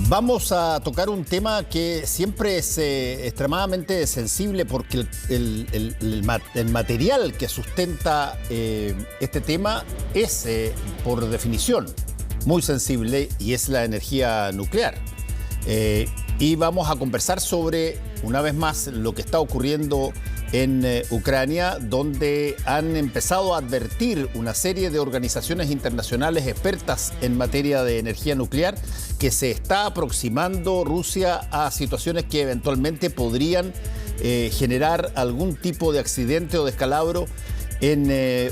Vamos a tocar un tema que siempre es extremadamente sensible porque el material que sustenta este tema es, por definición, muy sensible y es la energía nuclear. Y vamos a conversar sobre, una vez más, lo que está ocurriendo en Ucrania, donde han empezado a advertir una serie de organizaciones internacionales expertas en materia de energía nuclear que se está aproximando Rusia a situaciones que eventualmente podrían generar algún tipo de accidente o descalabro en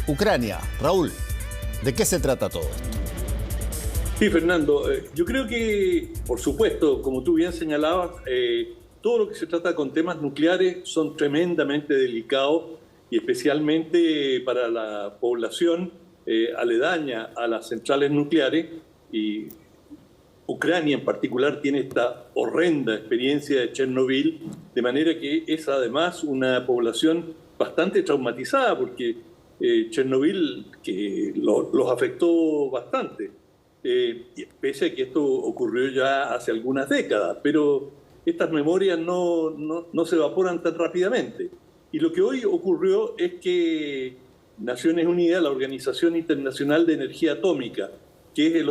Ucrania. Raúl, ¿de qué se trata todo esto? Sí, Fernando, yo creo que, por supuesto, como tú bien señalabas, todo lo que se trata con temas nucleares son tremendamente delicados y especialmente para la población aledaña a las centrales nucleares, y Ucrania en particular tiene esta horrenda experiencia de Chernobyl, de manera que es además una población bastante traumatizada porque Chernobyl que los afectó bastante. Pese a que esto ocurrió ya hace algunas décadas, pero estas memorias no se evaporan tan rápidamente. Y lo que hoy ocurrió es que Naciones Unidas, la Organización Internacional de Energía Atómica, que es el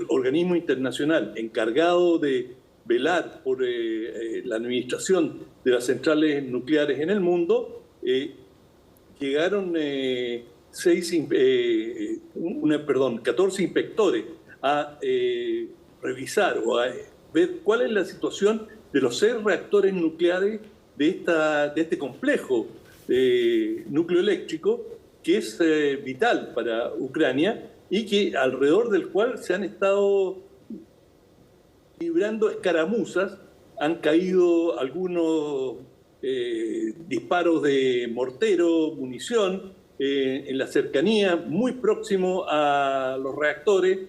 organismo internacional encargado de velar por la administración de las centrales nucleares en el mundo, llegaron 14 inspectores a revisar o a ver cuál es la situación de los 6 reactores nucleares de este complejo nucleoeléctrico que es vital para Ucrania y que alrededor del cual se han estado librando escaramuzas, han caído algunos disparos de mortero, munición en la cercanía, muy próximo a los reactores.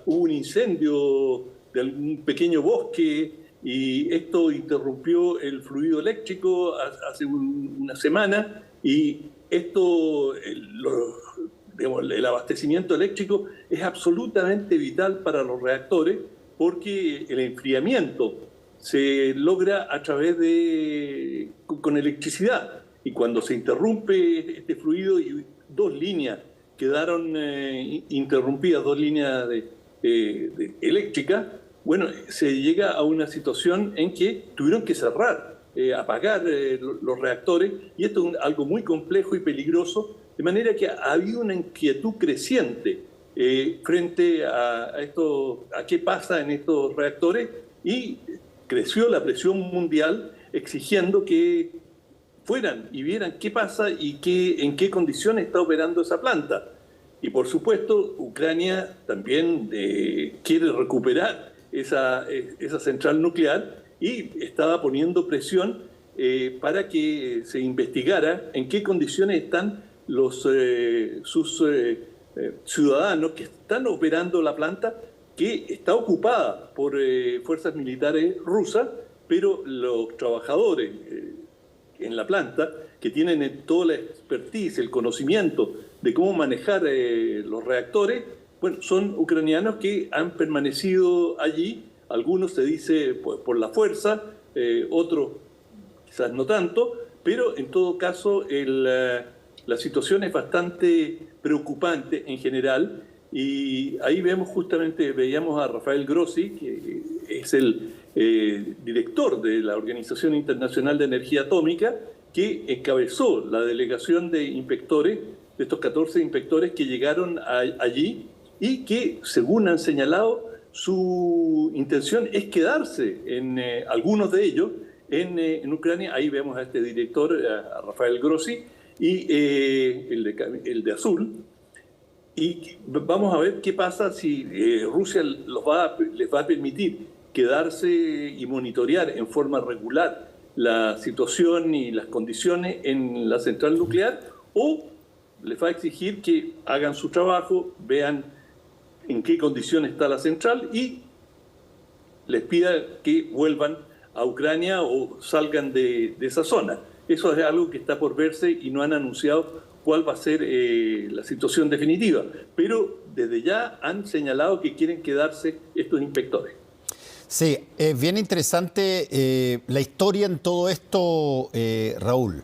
Hubo un incendio de algún pequeño bosque y esto interrumpió el fluido eléctrico hace una semana, y esto, el abastecimiento eléctrico es absolutamente vital para los reactores porque el enfriamiento se logra a través con electricidad, y cuando se interrumpe este fluido y 2 líneas quedaron interrumpidas, 2 líneas eléctricas, bueno, se llega a una situación en que tuvieron que cerrar, apagar los reactores, y esto es algo muy complejo y peligroso, de manera que ha habido una inquietud creciente frente a qué pasa en estos reactores, y creció la presión mundial exigiendo que fueran y vieran qué pasa y en qué condiciones está operando esa planta. Y por supuesto, Ucrania también quiere recuperar esa central nuclear y estaba poniendo presión para que se investigara en qué condiciones están sus ciudadanos que están operando la planta, que está ocupada por fuerzas militares rusas, pero los trabajadores en la planta, que tienen toda la expertise, el conocimiento de cómo manejar los reactores, bueno, son ucranianos que han permanecido allí. Algunos se dice por la fuerza, otros quizás no tanto, pero en todo caso la situación es bastante preocupante en general, y ahí veíamos a Rafael Grossi, que es el director de la Organización Internacional de Energía Atómica, que encabezó la delegación de inspectores, de estos 14 inspectores que llegaron allí, y que, según han señalado, su intención es quedarse algunos de ellos en Ucrania. Ahí vemos a este director, a Rafael Grossi, y el de azul. Y vamos a ver qué pasa si Rusia les va a permitir quedarse y monitorear en forma regular la situación y las condiciones en la central nuclear, o les va a exigir que hagan su trabajo, vean en qué condición está la central y les pida que vuelvan a Ucrania o salgan de esa zona. Eso es algo que está por verse y no han anunciado cuál va a ser la situación definitiva. Pero desde ya han señalado que quieren quedarse estos inspectores. Sí, es bien interesante la historia en todo esto, Raúl.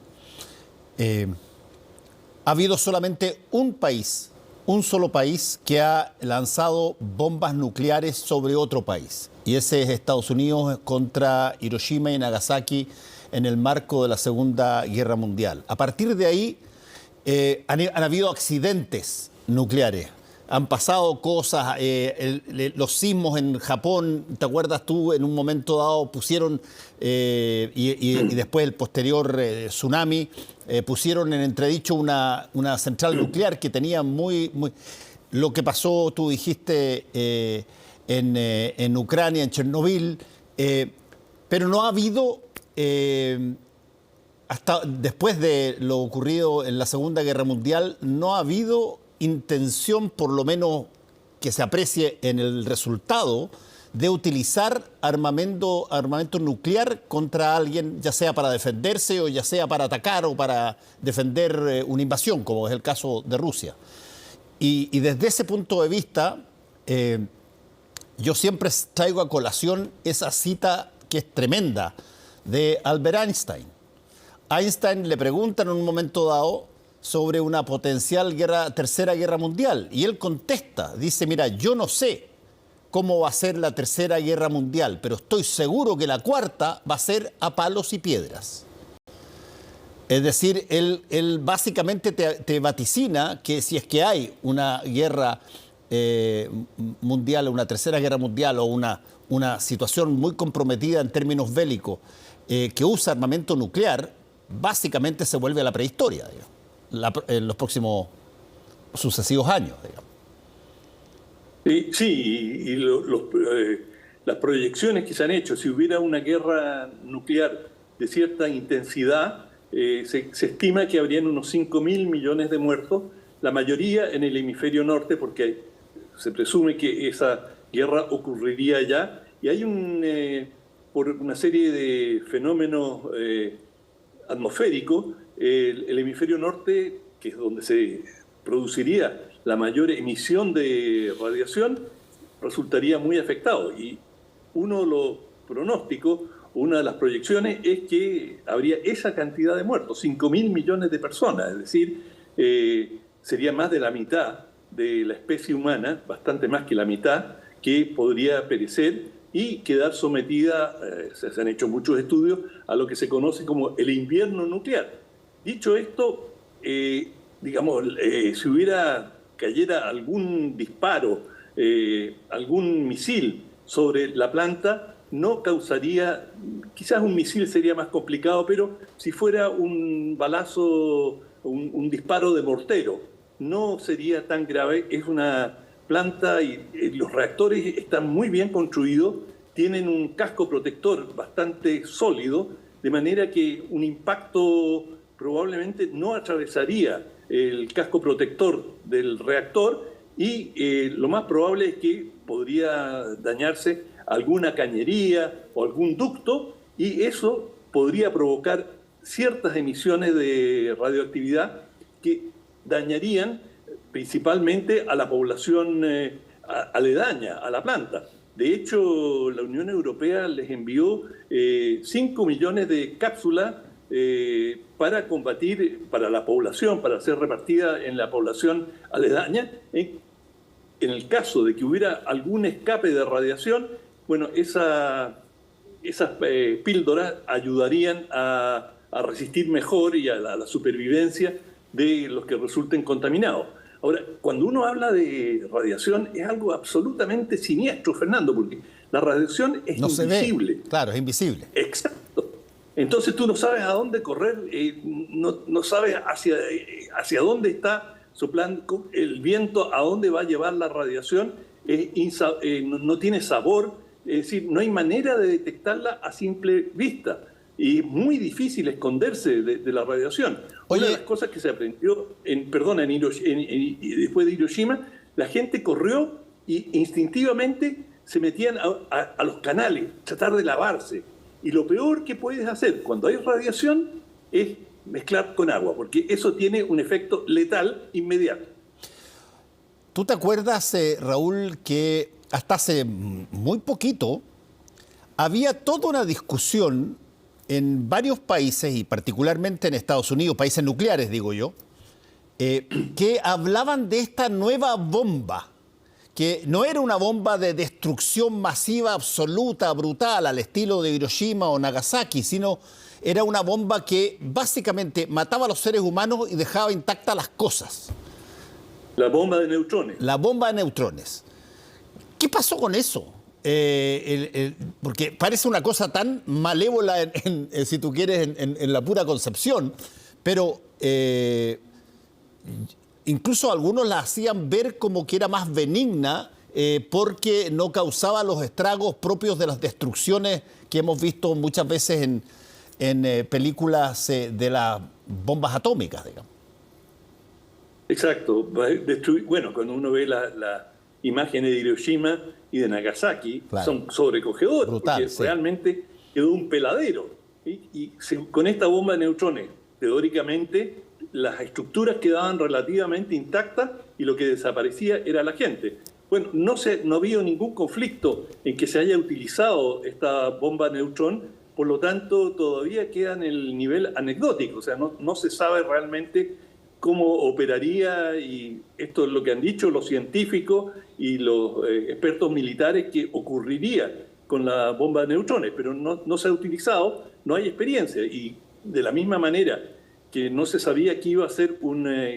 Ha habido solamente un solo país que ha lanzado bombas nucleares sobre otro país. Y ese es Estados Unidos contra Hiroshima y Nagasaki en el marco de la Segunda Guerra Mundial. A partir de ahí han habido accidentes nucleares. Han pasado cosas, los sismos en Japón, ¿te acuerdas tú? En un momento dado pusieron, y después el posterior tsunami, pusieron en entredicho una central nuclear que tenía lo que pasó, tú dijiste, en Ucrania, en Chernobyl, pero no ha habido, hasta después de lo ocurrido en la Segunda Guerra Mundial, no ha habido intención, por lo menos que se aprecie en el resultado, de utilizar armamento nuclear contra alguien, ya sea para defenderse o ya sea para atacar o para defender una invasión, como es el caso de Rusia. Y desde ese punto de vista, yo siempre traigo a colación esa cita que es tremenda de Albert Einstein. Einstein le pregunta en un momento dado sobre una potencial tercera guerra mundial. Y él contesta, dice, mira, yo no sé cómo va a ser la tercera guerra mundial, pero estoy seguro que la cuarta va a ser a palos y piedras. Es decir, él básicamente te vaticina que si es que hay una guerra mundial, una tercera guerra mundial o una situación muy comprometida en términos bélicos que usa armamento nuclear, básicamente se vuelve a la prehistoria, digamos, en los próximos sucesivos años, digamos. Sí, las proyecciones que se han hecho, si hubiera una guerra nuclear de cierta intensidad, se estima que habrían unos 5.000 millones de muertos, la mayoría en el hemisferio norte, porque se presume que esa guerra ocurriría allá, y hay por una serie de fenómenos atmosféricos, el hemisferio norte, que es donde se produciría la mayor emisión de radiación, resultaría muy afectado. Y uno de los pronósticos, una de las proyecciones es que habría esa cantidad de muertos, 5.000 millones de personas, es decir, sería más de la mitad de la especie humana, bastante más que la mitad, que podría perecer y quedar sometida, se han hecho muchos estudios, a lo que se conoce como el invierno nuclear. Dicho esto, digamos, si cayera algún disparo, algún misil sobre la planta, no causaría, quizás un misil sería más complicado, pero si fuera un balazo, un disparo de mortero, no sería tan grave. Es una planta y los reactores están muy bien construidos, tienen un casco protector bastante sólido, de manera que un impacto probablemente no atravesaría el casco protector del reactor y lo más probable es que podría dañarse alguna cañería o algún ducto y eso podría provocar ciertas emisiones de radioactividad que dañarían principalmente a la población aledaña a la planta. De hecho, la Unión Europea les envió 5 millones de cápsulas para combatir, para la población, para ser repartida en la población aledaña. En el caso de que hubiera algún escape de radiación, bueno, esas píldoras ayudarían a resistir mejor y a la supervivencia de los que resulten contaminados. Ahora, cuando uno habla de radiación es algo absolutamente siniestro, Fernando, porque la radiación es invisible. Se ve. Claro, es invisible. Exacto. Entonces tú no sabes a dónde correr, no sabes hacia dónde está soplando el viento, a dónde va a llevar la radiación, no tiene sabor, es decir, no hay manera de detectarla a simple vista. Y es muy difícil esconderse de la radiación. Una de las cosas que se aprendió después de Hiroshima, la gente corrió y instintivamente se metían a los canales, tratar de lavarse. Y lo peor que puedes hacer cuando hay radiación es mezclar con agua, porque eso tiene un efecto letal inmediato. ¿Tú te acuerdas, Raúl, que hasta hace muy poquito había toda una discusión en varios países, y particularmente en Estados Unidos, países nucleares, digo yo, que hablaban de esta nueva bomba, que no era una bomba de destrucción masiva, absoluta, brutal, al estilo de Hiroshima o Nagasaki, sino era una bomba que básicamente mataba a los seres humanos y dejaba intactas las cosas. La bomba de neutrones. La bomba de neutrones. ¿Qué pasó con eso? Porque parece una cosa tan malévola, si tú quieres, en la pura concepción, pero incluso algunos la hacían ver como que era más benigna porque no causaba los estragos propios de las destrucciones que hemos visto muchas veces en películas de las bombas atómicas, digamos. Exacto. Bueno, cuando uno ve las imágenes de Hiroshima y de Nagasaki, claro, son sobrecogedoras, brutal, porque sí, realmente quedó un peladero. Con esta bomba de neutrones, teóricamente, las estructuras quedaban relativamente intactas y lo que desaparecía era la gente. Bueno, no ha habido ningún conflicto en que se haya utilizado esta bomba de neutrón, por lo tanto, todavía queda en el nivel anecdótico, o sea, no se sabe realmente cómo operaría, y esto es lo que han dicho los científicos y los expertos militares, que ocurriría con la bomba de neutrones, pero no se ha utilizado, no hay experiencia, y de la misma manera que no se sabía qué iba a hacer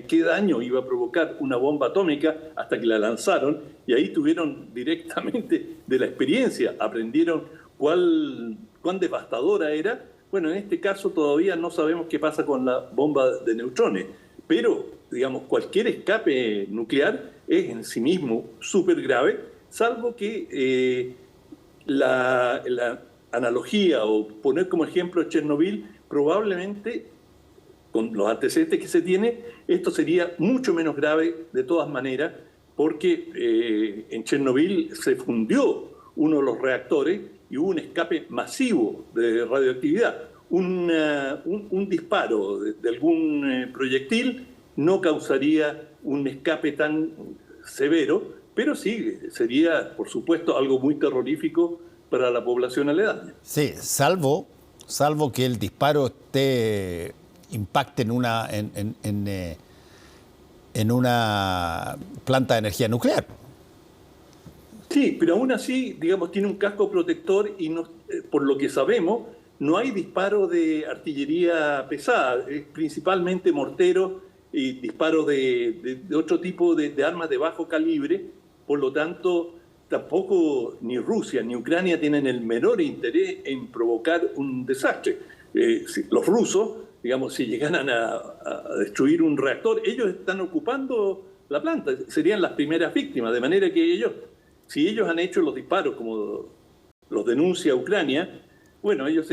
qué daño iba a provocar una bomba atómica hasta que la lanzaron, y ahí tuvieron directamente de la experiencia, aprendieron cuán devastadora era. Bueno, en este caso todavía no sabemos qué pasa con la bomba de neutrones, pero, digamos, cualquier escape nuclear es en sí mismo súper grave, salvo que la analogía o poner como ejemplo Chernobyl, probablemente, con los antecedentes que se tiene, esto sería mucho menos grave de todas maneras, porque en Chernobyl se fundió uno de los reactores y hubo un escape masivo de radioactividad. Un disparo de algún proyectil no causaría un escape tan severo, pero sí sería, por supuesto, algo muy terrorífico para la población aledaña. Sí, salvo que el disparo impacte en una planta de energía nuclear. Sí, pero aún así, digamos, tiene un casco protector y por lo que sabemos, no hay disparo de artillería pesada, principalmente morteros y disparos de otro tipo de armas de bajo calibre. Por lo tanto, tampoco ni Rusia ni Ucrania tienen el menor interés en provocar un desastre. Los rusos, digamos, si llegaran a destruir un reactor, ellos están ocupando la planta, serían las primeras víctimas, de manera que si ellos han hecho los disparos como los denuncia Ucrania, bueno, ellos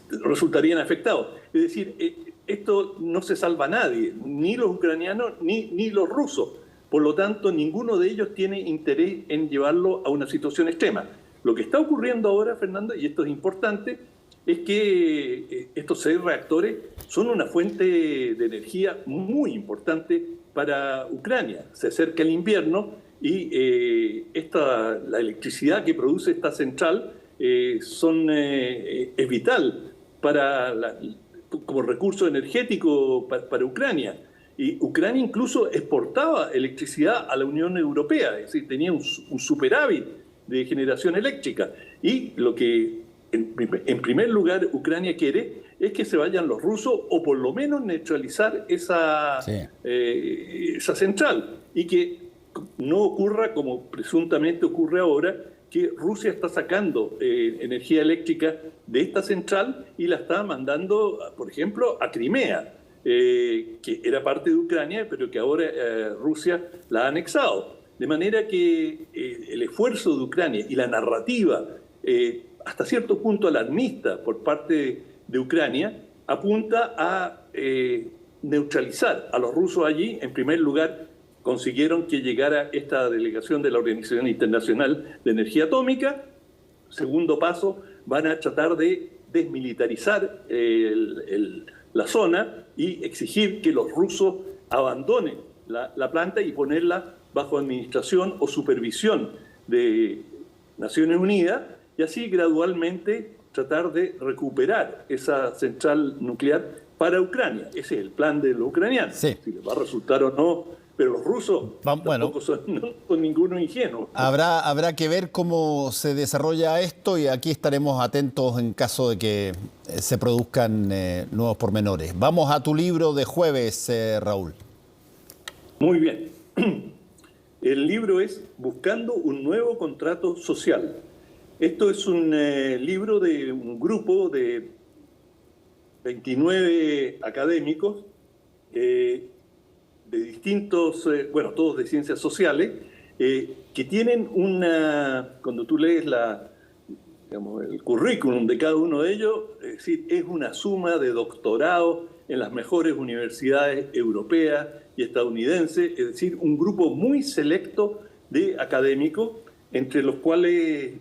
resultarían afectados. Es decir, esto no se salva a nadie, ni los ucranianos ni los rusos. Por lo tanto, ninguno de ellos tiene interés en llevarlo a una situación extrema. Lo que está ocurriendo ahora, Fernando, y esto es importante, es que estos 6 reactores son una fuente de energía muy importante para Ucrania. Se acerca el invierno y la electricidad que produce esta central es vital como recurso energético para Ucrania. Y Ucrania incluso exportaba electricidad a la Unión Europea, es decir, tenía un superávit de generación eléctrica. Y lo que en primer lugar Ucrania quiere es que se vayan los rusos, o por lo menos neutralizar esa central, y que no ocurra como presuntamente ocurre ahora, que Rusia está sacando energía eléctrica de esta central y la está mandando, por ejemplo, a Crimea, que era parte de Ucrania, pero que ahora Rusia la ha anexado. De manera que el esfuerzo de Ucrania y la narrativa, hasta cierto punto alarmista por parte de Ucrania, apunta a neutralizar a los rusos allí. En primer lugar, consiguieron que llegara esta delegación de la Organización Internacional de Energía Atómica. Segundo paso, van a tratar de desmilitarizar la zona y exigir que los rusos abandonen la planta y ponerla bajo administración o supervisión de Naciones Unidas. Y y así gradualmente tratar de recuperar esa central nuclear para Ucrania. Ese es el plan de los ucranianos. Sí. Si les va a resultar o no, pero los rusos tampoco no son ninguno ingenuo. Habrá que ver cómo se desarrolla esto y aquí estaremos atentos en caso de que se produzcan nuevos pormenores. Vamos a tu libro de jueves, Raúl. Muy bien. El libro es Buscando un nuevo contrato social. Esto es un libro de un grupo de 29 académicos de distintos, todos de ciencias sociales, que tienen cuando tú lees el currículum de cada uno de ellos, es decir, es una suma de doctorados en las mejores universidades europeas y estadounidenses, es decir, un grupo muy selecto de académicos, entre los cuales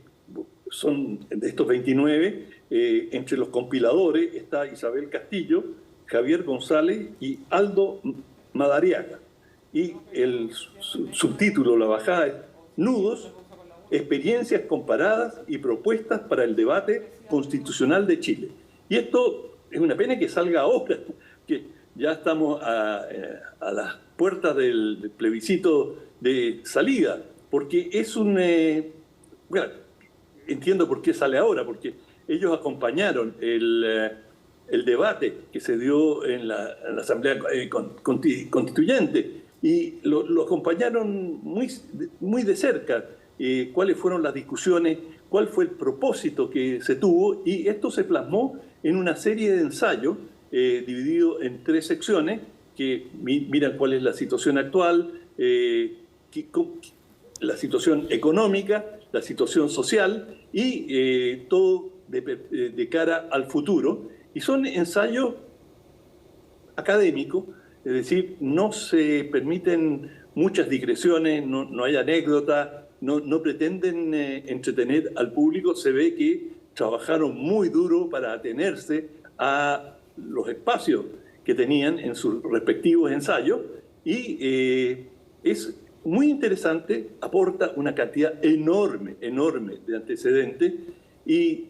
son de estos 29, entre los compiladores está Isabel Castillo, Javier González y Aldo Madariaga. Y el subtítulo, la bajada, es Nudos, experiencias comparadas y propuestas para el debate constitucional de Chile. Y esto es una pena que salga ahora, que ya estamos a las puertas del plebiscito de salida, porque es entiendo por qué sale ahora, porque ellos acompañaron el debate que se dio en la Asamblea Constituyente y lo acompañaron muy de cerca. Cuáles fueron las discusiones, cuál fue el propósito que se tuvo, y esto se plasmó en una serie de ensayos divididos en 3 secciones que miran cuál es la situación actual, la situación económica, la situación social y todo de cara al futuro. Y son ensayos académicos, es decir, no se permiten muchas digresiones, no hay anécdotas, no pretenden entretener al público. Se ve que trabajaron muy duro para atenerse a los espacios que tenían en sus respectivos ensayos y es muy interesante, aporta una cantidad enorme de antecedentes y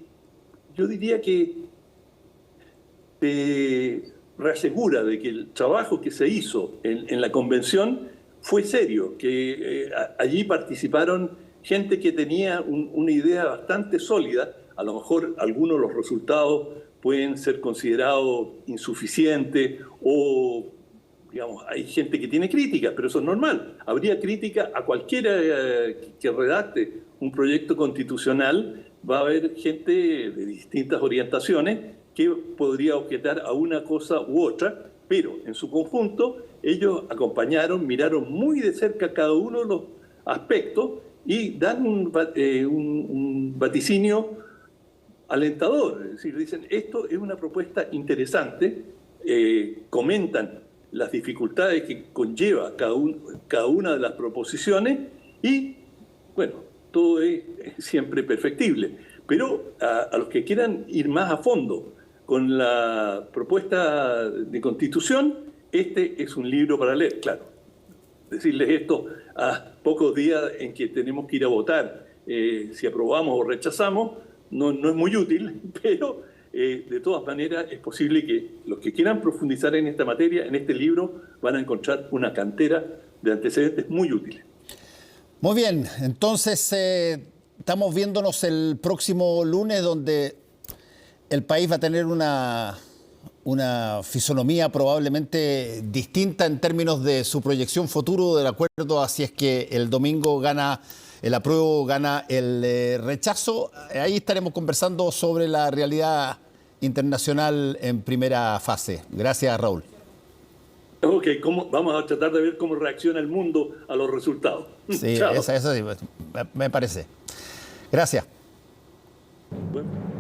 yo diría que te reasegura de que el trabajo que se hizo en la convención fue serio, que allí participaron gente que tenía una idea bastante sólida. A lo mejor algunos de los resultados pueden ser considerados insuficientes o, digamos, hay gente que tiene críticas, pero eso es normal. Habría crítica a cualquiera que redacte un proyecto constitucional. Va a haber gente de distintas orientaciones que podría objetar a una cosa u otra, pero en su conjunto ellos acompañaron, miraron muy de cerca cada uno de los aspectos y dan un vaticinio alentador. Es decir, dicen, esto es una propuesta interesante, comentan las dificultades que conlleva cada una de las proposiciones y, bueno, todo es siempre perfectible. Pero a los que quieran ir más a fondo con la propuesta de constitución, este es un libro para leer. Claro, decirles esto a pocos días en que tenemos que ir a votar, si aprobamos o rechazamos, no es muy útil, pero de todas maneras es posible que los que quieran profundizar en esta materia, en este libro, van a encontrar una cantera de antecedentes muy útiles. Muy bien, entonces estamos viéndonos el próximo lunes, donde el país va a tener una fisonomía probablemente distinta en términos de su proyección futuro del acuerdo, así es que el domingo gana el apruebo, gana el rechazo. Ahí estaremos conversando sobre la realidad internacional en primera fase. Gracias, Raúl. Ok, vamos a tratar de ver cómo reacciona el mundo a los resultados. Sí, eso sí, me parece. Gracias. Bueno.